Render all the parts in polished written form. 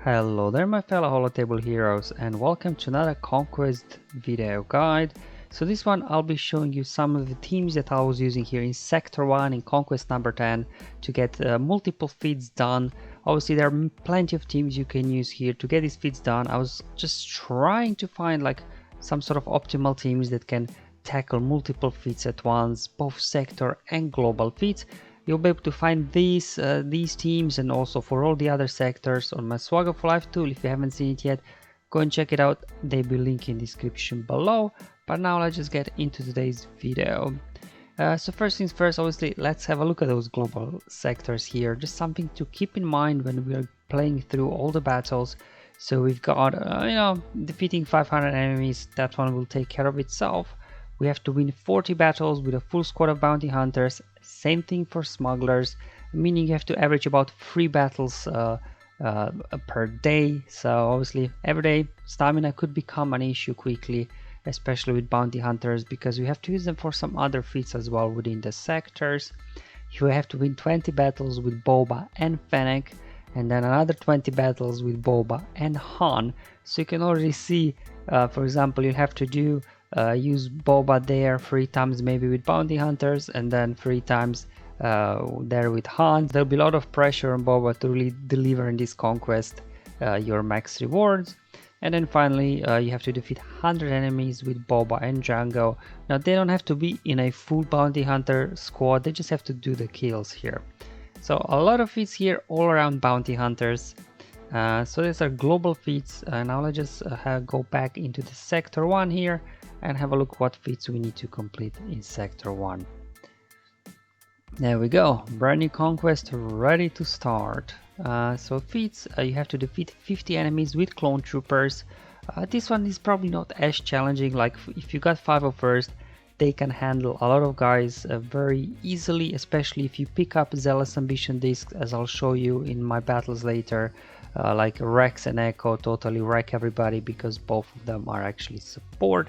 Hello there my fellow holotable heroes and welcome to another Conquest video guide. So this one I'll be showing you some of the teams that I was using here in Sector 1 in Conquest number 10 to get multiple feats done. Obviously there are plenty of teams you can use here to get these feats done. I was just trying to find like some sort of optimal teams that can tackle multiple feats at once, both sector and global feats. You'll be able to find these teams and also for all the other sectors on my SWGOH for Life tool. If you haven't seen it yet, go and check it out. They'll be linked in the description below. But now let's just get into today's video. So first things first, obviously, let's have a look at those global sectors here. Just something to keep in mind when we are playing through all the battles. So we've got, defeating 500 enemies. That one will take care of itself. We have to win 40 battles with a full squad of bounty hunters. Same thing for smugglers, meaning you have to average about 3 battles per day. So obviously every day stamina could become an issue quickly, especially with bounty hunters, because we have to use them for some other feats as well within the sectors. You have to win 20 battles with Boba and Fennec, and then another 20 battles with Boba and Han. So you can already see, for example, you'll have to do use Boba there 3 times maybe with bounty hunters, and then 3 times there with Han. There'll be a lot of pressure on Boba to really deliver in this conquest your max rewards. And then finally you have to defeat 100 enemies with Boba and Django. Now they don't have to be in a full bounty hunter squad, they just have to do the kills here. So a lot of feats here all around bounty hunters. So these are global feats. Now let's just go back into the sector 1 here and have a look what feats we need to complete in sector 1. There we go, brand new conquest ready to start. So feats, you have to defeat 50 enemies with clone troopers. This one is probably not as challenging. Like if you got 5 of first, they can handle a lot of guys very easily, especially if you pick up Zealous Ambition discs, as I'll show you in my battles later. Like Rex and Echo totally wreck everybody because both of them are actually support.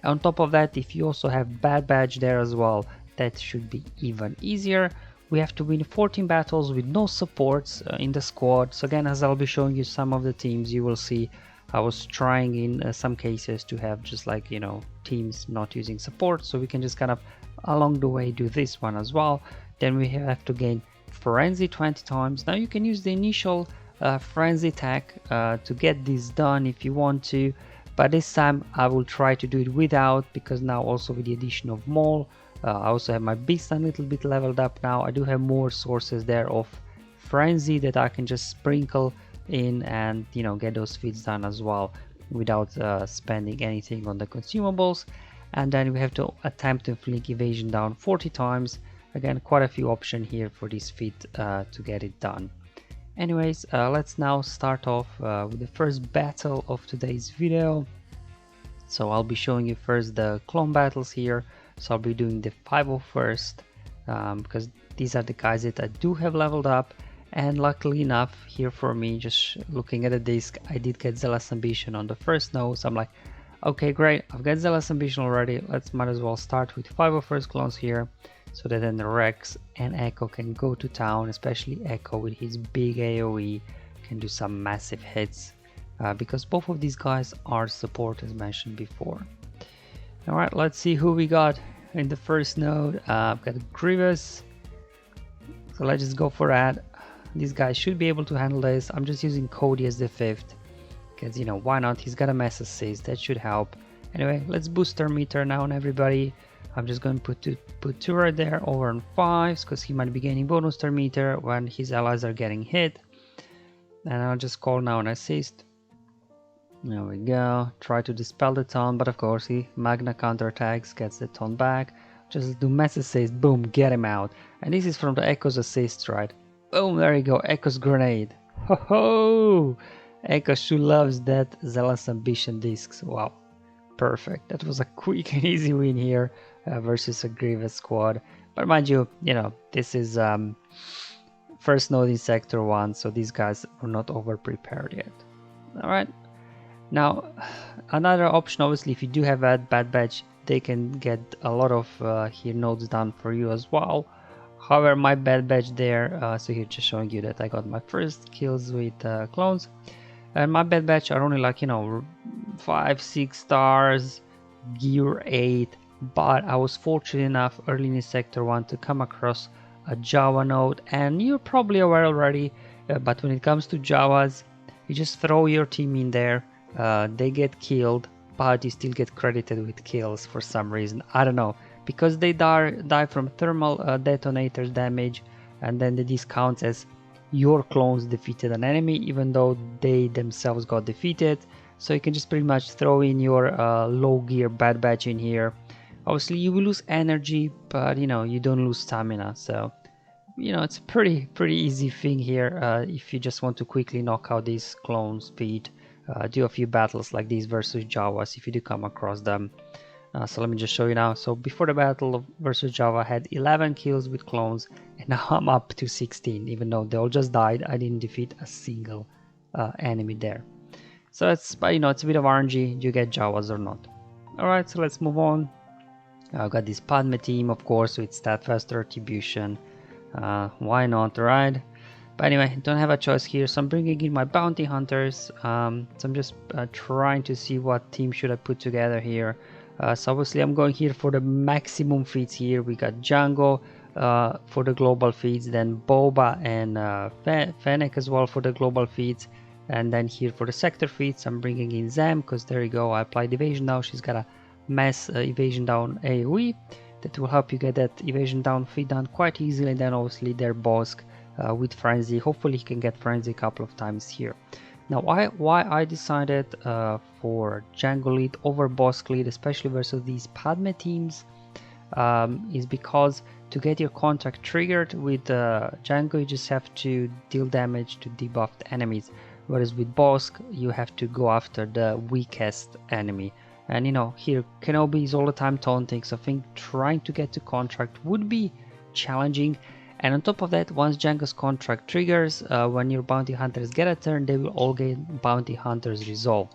On top of that, if you also have Bad Badge there as well, that should be even easier. We have to win 14 battles with no supports in the squad. So again, as I'll be showing you some of the teams, you will see I was trying in some cases to have just like, teams not using support. So we can just kind of along the way do this one as well. Then we have to gain Frenzy 20 times. Now you can use the initial Frenzy tag to get this done if you want to. But this time I will try to do it without, because now also with the addition of Maul, I also have my beast a little bit leveled up now. I do have more sources there of frenzy that I can just sprinkle in and get those feats done as well without spending anything on the consumables. And then we have to attempt to inflict evasion down 40 times. Again, quite a few options here for this feat to get it done. Anyways, let's now start off with the first battle of today's video. So I'll be showing you first the clone battles here. So I'll be doing the 501st because these are the guys that I do have leveled up. And luckily enough here for me, just looking at the disc, I did get Zealous Ambition on the first node. So I'm like, okay, great, I've got Zealous Ambition already. Might as well start with 501st clones here, so that then the Rex and Echo can go to town, especially Echo with his big AoE can do some massive hits because both of these guys are support as mentioned before. Alright, let's see who we got in the first node. I've got Grievous, so let's just go for that. These guys should be able to handle this. I'm just using Cody as the 5th because why not, he's got a mass assist, that should help. Anyway, let's boost our meter now on everybody. I'm just going to put 2 right there over on 5s because he might be gaining bonus turn meter when his allies are getting hit. And I'll just call now an assist. There we go. Try to dispel the taunt, but of course he Magna counterattacks, gets the taunt back. Just do mass assist, boom, get him out. And this is from the Echo's assist, right? Boom, there you go, Echo's grenade. Ho ho! Echo sure loves that Zealous Ambition discs. Wow. Perfect. That was a quick and easy win here versus a Grievous squad. But mind you, this is first node in sector 1, so these guys were not over prepared yet. Alright. Now another option, obviously, if you do have a Bad Badge, they can get a lot of here nodes done for you as well. However, my Bad Badge there, so here just showing you that I got my first kills with clones. And my bad batch are only like, you know, 5-6 stars, gear 8, but I was fortunate enough early in sector 1 to come across a Jawa node, and you're probably aware already, but when it comes to Jawas, you just throw your team in there, they get killed, but you still get credited with kills for some reason. I don't know, because they die from thermal detonators damage, and then this counts as your clones defeated an enemy even though they themselves got defeated. So you can just pretty much throw in your low gear bad batch in here. Obviously you will lose energy, but you know, you don't lose stamina, so you know, it's a pretty easy thing here if you just want to quickly knock out these clones feed. Do a few battles like these versus Jawas if you do come across them. So let me just show you now. So before the battle versus Java, I had 11 kills with clones, and now I'm up to 16. Even though they all just died, I didn't defeat a single enemy there. So it's, but you know, it's a bit of RNG. Do you get Jawas or not? All right, so let's move on. I've got this Padme team, of course, with Steadfast Retribution. Why not, right? But anyway, don't have a choice here, so I'm bringing in my bounty hunters. So I'm just trying to see what team should I put together here. So obviously I'm going here for the maximum feats here. We got Django for the global feats, then Boba and Fennec as well for the global feats. And then here for the sector feats, I'm bringing in Zam, because there you go, I applied evasion now. She's got a mass evasion down AoE that will help you get that evasion down feat done quite easily. And then obviously their Bosk with Frenzy. Hopefully he can get Frenzy a couple of times here. Now why I decided for Django lead over Bosk lead, especially versus these Padme teams, is because to get your contract triggered with Django, you just have to deal damage to debuffed enemies, whereas with Bosk you have to go after the weakest enemy. And you know, here Kenobi is all the time taunting, so I think trying to get to contract would be challenging. And on top of that, once Django's contract triggers, when your bounty hunters get a turn, they will all get bounty hunters resolve.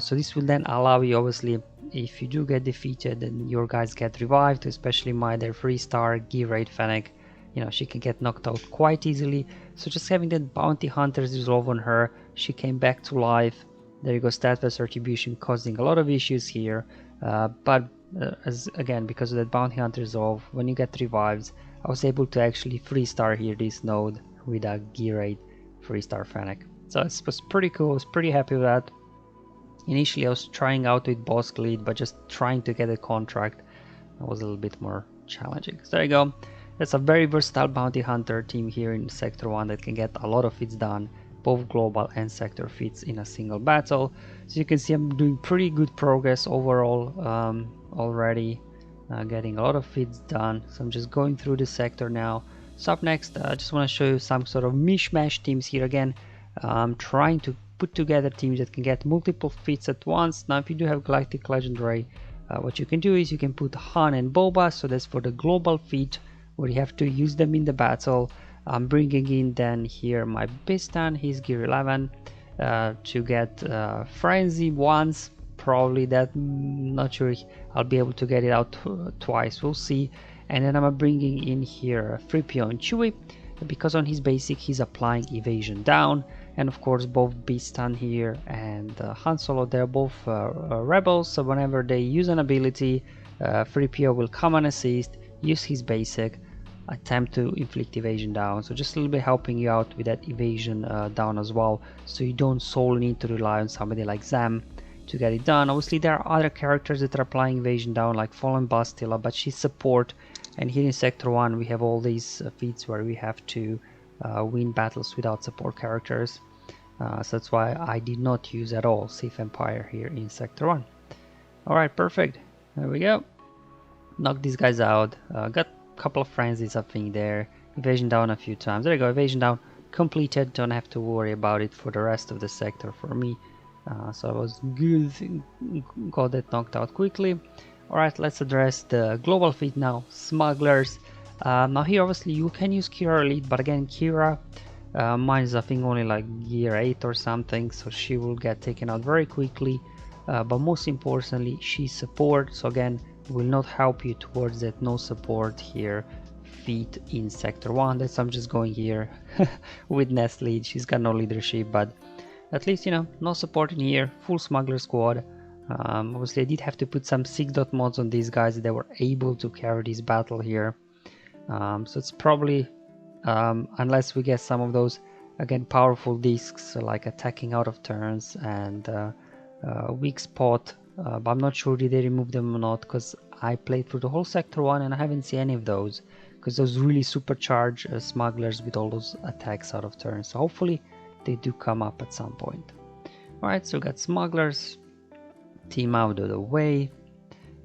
So this will then allow you, obviously, if you do get defeated and your guys get revived, especially their 3-star gear 8 Fennec, you know, she can get knocked out quite easily. So just having that bounty hunters resolve on her, she came back to life. There you go, Steadfast Retribution causing a lot of issues here. But as again, because of that bounty hunter resolve, when you get revives, I was able to actually 3-star here this node with a gear 8 3-star Fennec. So it was pretty cool, I was pretty happy with that. Initially I was trying out with Bosk lead, but just trying to get a contract was a little bit more challenging. So there you go, that's a very versatile bounty hunter team here in Sector 1 that can get a lot of feats done, both global and sector feats in a single battle. So you can see I'm doing pretty good progress overall already. Getting a lot of feats done, so I'm just going through the sector now. So up next, I just want to show you some sort of mishmash teams here again. I'm trying to put together teams that can get multiple feats at once. Now if you do have Galactic Legendary, what you can do is you can put Han and Boba, so that's for the global feat where you have to use them in the battle. I'm bringing in then here my Bistan, he's gear 11, to get Frenzy once. Probably that, not sure I'll be able to get it out twice, we'll see. And then I'm bringing in here 3PO and Chewie, because on his basic he's applying evasion down. And of course both Bistan here and Han Solo, they're both rebels, so whenever they use an ability, 3PO will come and assist, use his basic, attempt to inflict evasion down. So just a little bit helping you out with that evasion down as well, so you don't solely need to rely on somebody like Zam to get it done. Obviously there are other characters that are applying evasion down, like Fallen Bastila, but she's support. And here in Sector 1 we have all these feats where we have to win battles without support characters. So that's why I did not use at all Sith Empire here in Sector 1. Alright, perfect. There we go. Knock these guys out. Got a couple of frenzies I think there. Evasion down a few times. There you go, evasion down completed. Don't have to worry about it for the rest of the sector for me. So I was good, got that knocked out quickly. Alright, let's address the global feat now, Smugglers. Now here obviously you can use Kira lead, but again Kira, mine is I think only like gear 8 or something, so she will get taken out very quickly. But most importantly, she's support, so again will not help you towards that no support here feat in Sector 1. That's I'm just going here with Nest lead. She's got no leadership, but at least, you know, no support in here, full smuggler squad. Obviously I did have to put some 6 mods on these guys that were able to carry this battle here. So it's probably, unless we get some of those, again, powerful discs like attacking out of turns and weak spot, but I'm not sure did they remove them or not, because I played through the whole Sector 1 and I haven't seen any of those, because those really supercharge smugglers with all those attacks out of turn. So hopefully they do come up at some point. Alright, so we got smugglers, team out of the way,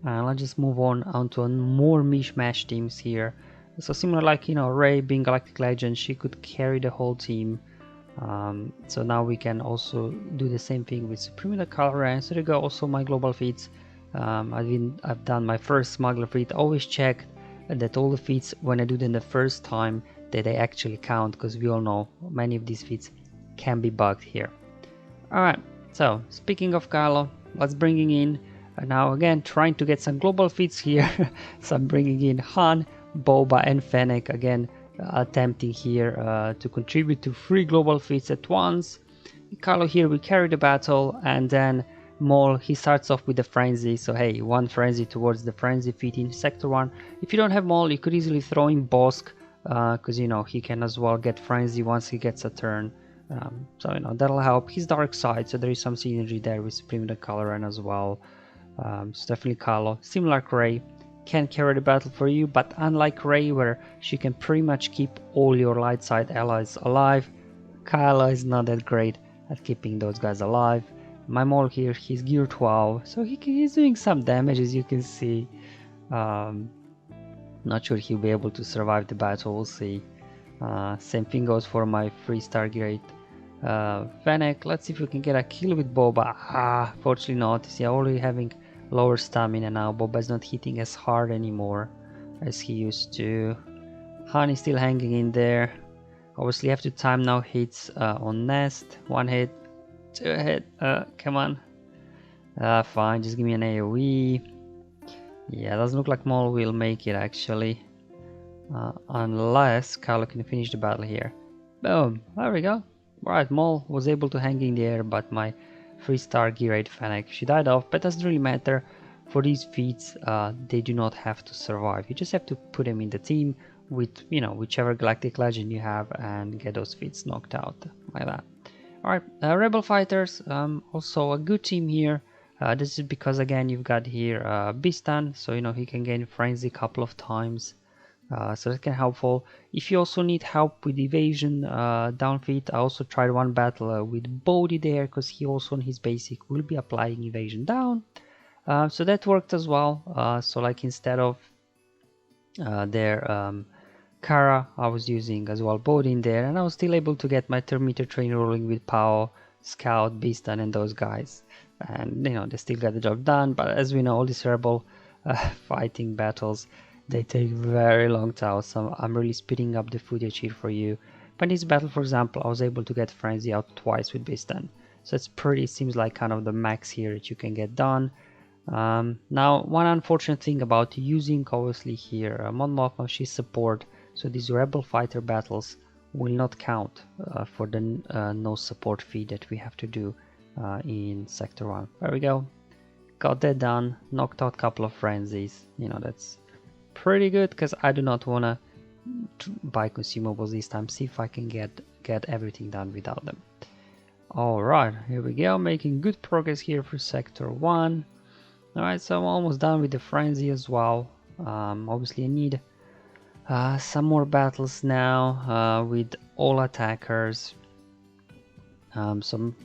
and let's just move on onto more mishmash teams here. So similar, like, you know, Rey being Galactic Legend, she could carry the whole team. So now we can also do the same thing with Supreme the Color, and so there go also my global feats. I've done my first smuggler feat. Always check that all the feats, when I do them the first time, that they actually count, because we all know many of these feats can be bugged here. Alright, so speaking of Kylo, let's bringing in now again trying to get some global feats here. So I'm bringing in Han, Boba and Fennec, again attempting here to contribute to 3 global feats at once. Kylo here will carry the battle, and then Maul, he starts off with the frenzy, so hey, 1 frenzy towards the frenzy feat in Sector 1. If you don't have Maul, you could easily throw in Bosk, because you know he can as well get frenzy once he gets a turn. So you know that'll help his dark side, so there is some synergy there with Supreme the Coloran as well. So definitely Kylo, similar to Rey, can carry the battle for you, but unlike Rey, where she can pretty much keep all your light side allies alive, Kylo is not that great at keeping those guys alive. My Maul here, he's gear 12, so he's doing some damage, as you can see. Not sure he'll be able to survive the battle, we'll see. Same thing goes for my 3-star grade Fennec. Let's see if we can get a kill with Boba. Fortunately not. See, I'm already having lower stamina now. Boba is not hitting as hard anymore as he used to. Han is still hanging in there. Obviously have to time now hits on Nest. 1 hit, 2 hit, come on. Fine, just give me an AoE. Yeah, doesn't look like Maul will make it actually. Unless Kylo can finish the battle here. Boom, there we go. Right, Maul was able to hang in the air, but my 3-star gear 8 Fennec, she died off, but doesn't really matter. For these feats, they do not have to survive. You just have to put them in the team with, you know, whichever Galactic Legend you have and get those feats knocked out like that. Alright, Rebel Fighters, also a good team here. This is because, again, you've got here Bistan, so you know he can gain frenzy a couple of times. So that can helpful. If you also need help with evasion down feat, I also tried one battle with Bodhi there, because he also on his basic will be applying evasion down. So that worked as well. So like instead of their Kara, I was using as well Bodhi in there, and I was still able to get my thermometer train rolling with Pao, Scout, Bistan and those guys. And you know they still got the job done, but as we know, all these rebel fighting battles, they take very long time, so I'm really speeding up the footage here for you. But in this battle, for example, I was able to get frenzy out twice with Bistan, so it's pretty, seems like kind of the max here that you can get done. Now, one unfortunate thing about using obviously here Mon Mothma, she's support, so these rebel fighter battles will not count for the no support feed that we have to do in Sector 1. There we go, got that done, knocked out a couple of frenzies. You know, that's pretty good, because I do not want to buy consumables this time. See if I can get everything done without them. Alright, here we go, making good progress here for Sector 1. Alright, so I'm almost done with the frenzy as well. Obviously I need some more battles now with all attackers. So I'm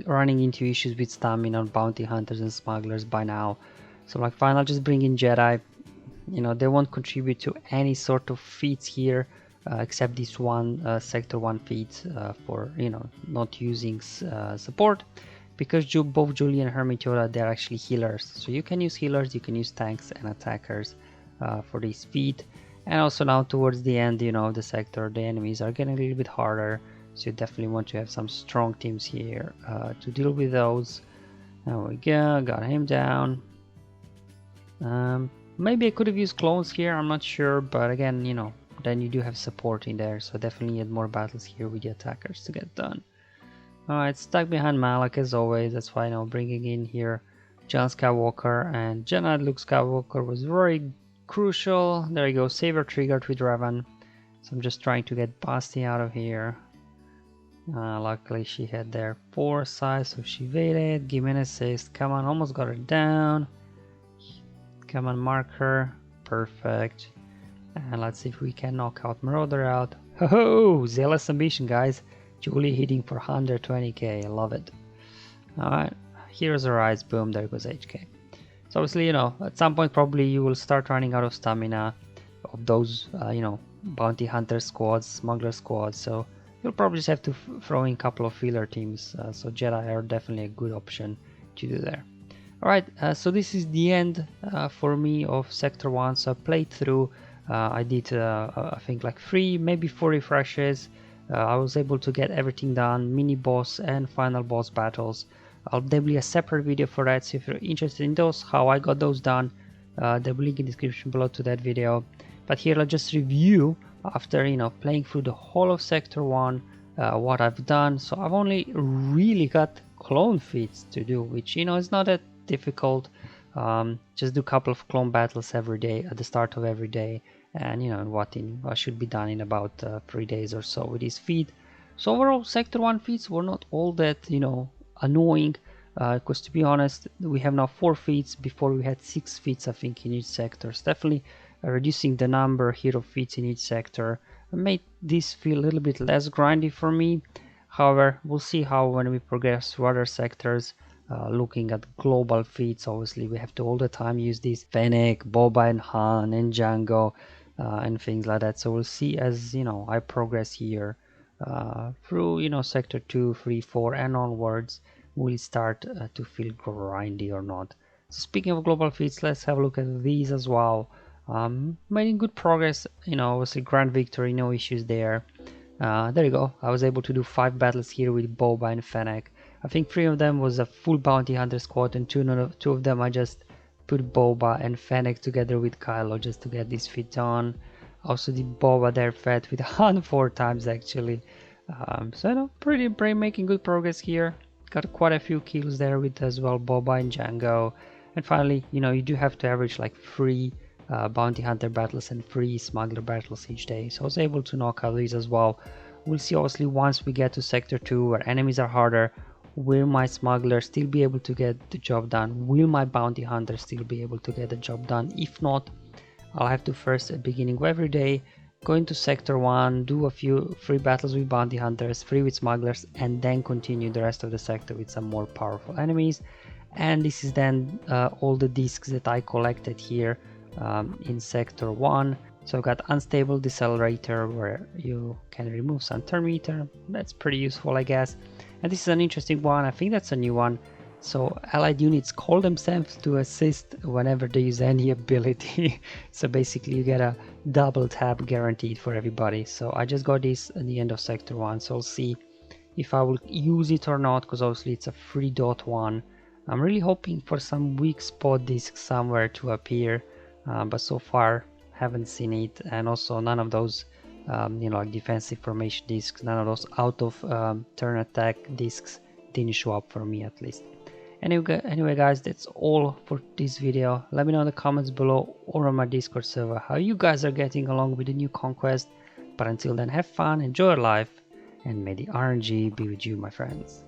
running into issues with stamina, bounty hunters and smugglers by now. So like fine, I'll just bring in Jedi. You know, they won't contribute to any sort of feats here except this one Sector 1 feat for, you know, not using support, because both Julie and Hermit Yoda, they're actually healers. So you can use healers, you can use tanks and attackers for this feat. And also now towards the end, you know, the sector, the enemies are getting a little bit harder, so you definitely want to have some strong teams here to deal with those. There we go, got him down. Maybe I could have used clones here, I'm not sure, but again, you know, then you do have support in there, so definitely need more battles here with the attackers to get done. Alright, stuck behind Malak as always. That's why now bringing in here John Skywalker and Jedi Luke Skywalker was very crucial. There you go, saber triggered with Revan. So I'm just trying to get Basti out of here. Luckily she had their foresight, so she waited. Give me an assist. Come on, almost got her down. Come on, mark her. Perfect. And let's see if we can knock out Marauder out. Ho ho! Zealous ambition, guys. Julie hitting for 120k. I love it. Alright, here's a rise. Boom, there goes HK. So obviously, you know, at some point probably you will start running out of stamina of those, you know, bounty hunter squads, smuggler squads. So you'll probably just have to throw in a couple of filler teams. So Jedi are definitely a good option to do there. Alright, so this is the end for me of Sector 1. So I played through. I did, I think, like 3, maybe 4 refreshes. I was able to get everything done, mini boss and final boss battles. I'll definitely a separate video for that, so if you're interested in those, how I got those done, there'll be a link in the description below to that video. But here I'll just review after, you know, playing through the whole of Sector 1, what I've done. So I've only really got clone feats to do, which, you know, is not that difficult. Just do a couple of clone battles every day at the start of every day, and you know what should be done in about 3 days or so with this feat. So overall, Sector 1 feats were not all that, you know, annoying, because to be honest, we have now 4 feats. Before we had 6 feats, I think, in each sector. It's definitely reducing the number here of feats in each sector made this feel a little bit less grindy for me. However, we'll see how when we progress through other sectors. Looking at global feats, obviously we have to all the time use these Fennec, Boba and Han and Django and things like that. So we'll see as, you know, I progress here through, you know, sector 2, 3, 4 and onwards, will start to feel grindy or not. So speaking of global feats, let's have a look at these as well. Making good progress, you know, obviously grand victory, no issues there. There you go, I was able to do 5 battles here with Boba and Fennec. I think 3 of them was a full bounty hunter squad, and 2 of them I just put Boba and Fennec together with Kylo just to get this feat on. Also did Boba there fed with Han 4 times actually. So you know, pretty making good progress here. Got quite a few kills there with as well Boba and Django. And finally, you know, you do have to average like 3 bounty hunter battles and 3 smuggler battles each day. So I was able to knock out these as well. We'll see obviously once we get to sector 2 where enemies are harder. Will my smuggler still be able to get the job done? Will my bounty hunter still be able to get the job done? If not, I'll have to first at the beginning of every day go into sector 1, do a few 3 battles with bounty hunters, 3 with smugglers, and then continue the rest of the sector with some more powerful enemies. And this is then all the discs that I collected here in sector 1. So I've got unstable decelerator where you can remove some turn meter. That's pretty useful, I guess. And this is an interesting one. I think that's a new one. So allied units call themselves to assist whenever they use any ability. So basically you get a double tap guaranteed for everybody. So I just got this at the end of sector 1. So I'll see if I will use it or not, because obviously it's a 3.1. I'm really hoping for some weak spot disc somewhere to appear. But so far haven't seen it. And also none of those you know, like defensive formation discs, none of those out of turn attack discs didn't show up for me at least. Anyway guys, that's all for this video. Let me know in the comments below or on my Discord server how you guys are getting along with the new Conquest. But until then, have fun, enjoy your life, and may the RNG be with you, my friends.